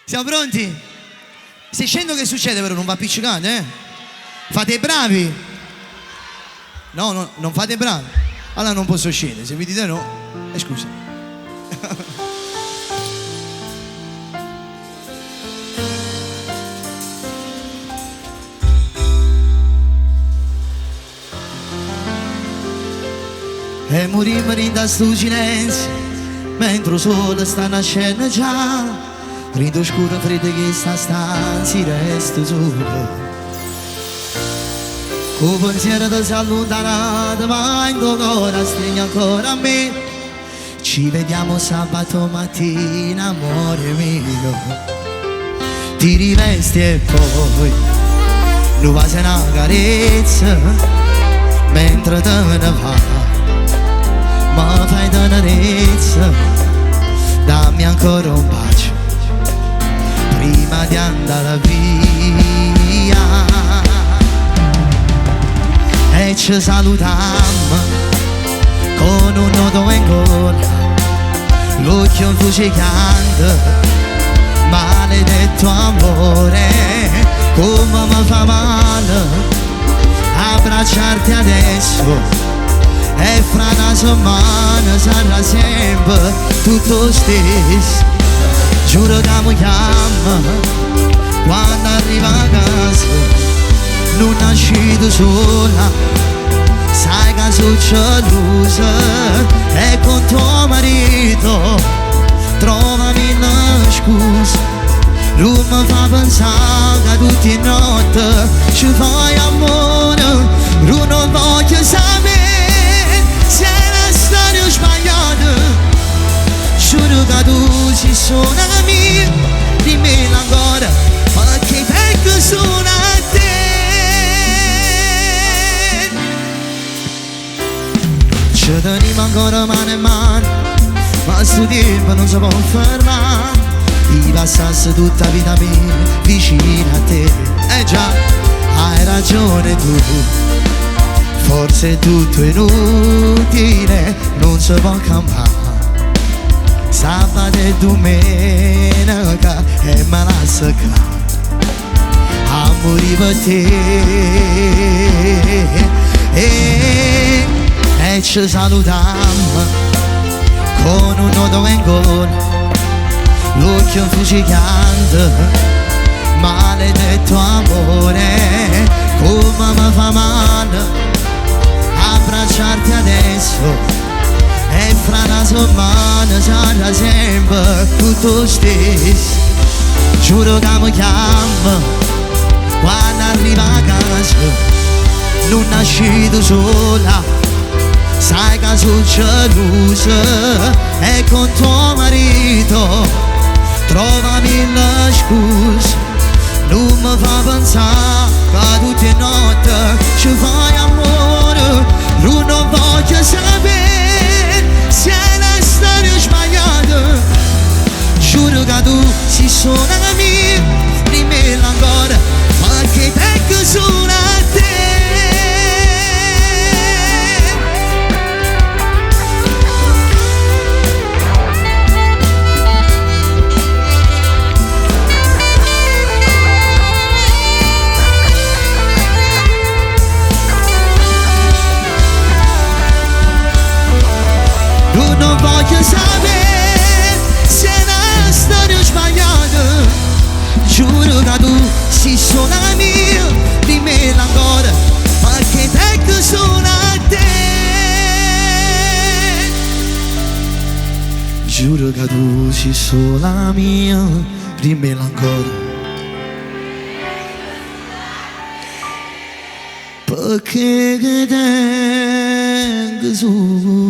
Siamo pronti? Se scendo che succede però? Non va appiccicando, eh? Fate i bravi? No, no, non fate i bravi. Allora non posso scendere, se mi dite no, scusa. E morimmo da sto silenzio, mentre il sole sta nascendo già. Rido scuro freddo che sta stanza resta solo. Con pensiero ti sei allontanato, ma in tuo cuore stringi ancora a me. Ci vediamo sabato mattina, amore mio. Ti rivesti e poi non va se una carezza, mentre te ne va. Ma fai tenerezza, dammi ancora un bacio prima di andare via. E ci salutiamo con un nodo in gola, l'occhio fucicante, maledetto amore, come mi fa male abbracciarti adesso. E fra una settimana sarà sempre tutto stesso. Giuro che mi chiama quando arriva a casa. Non nascito sola, sai che sono gelosa. E con tuo marito trovami una scusa. Lui mi fa pensare che tutte le notti ci fai amore. Lui non voglio sapere se la storia sbagliata. Giuro che tu sei solo mia, dimmi ancora, perché tengo solo a te. Ci teniamo ancora mano in mano, ma sto tempo non si può fermare. Ti passasse tutta la vita mia vicino a te. Già, hai ragione tu. Forse è tutto inutile, non si può cambiare. Sabato e domenica e me la secca a morire per te. E ci salutiamo con un nodo in gola, l'occhio fucicante, maledetto amore, come mi fa male abbracciarti adesso. E fra una settimana sarà sempre tutto stesso. Giuro che mi chiama quando arriva a casa. Non nascito sola, sai che sono gelosa. E con tuo marito trovami la scusa. Non mi fa pensare che tutte le notti ci fai amore. Io non voglio sapere se la storia sbagliata. Giuro che tu sei solo mia, dimmi ancora, perché tengo solo a te. Non voglio sapere se la storia sbagliata. Giuro che tu sei solo mia, dimmi ancora, perché tengo solo a te. Giuro che tu sei solo mia, dimmi ancora, perché tengo solo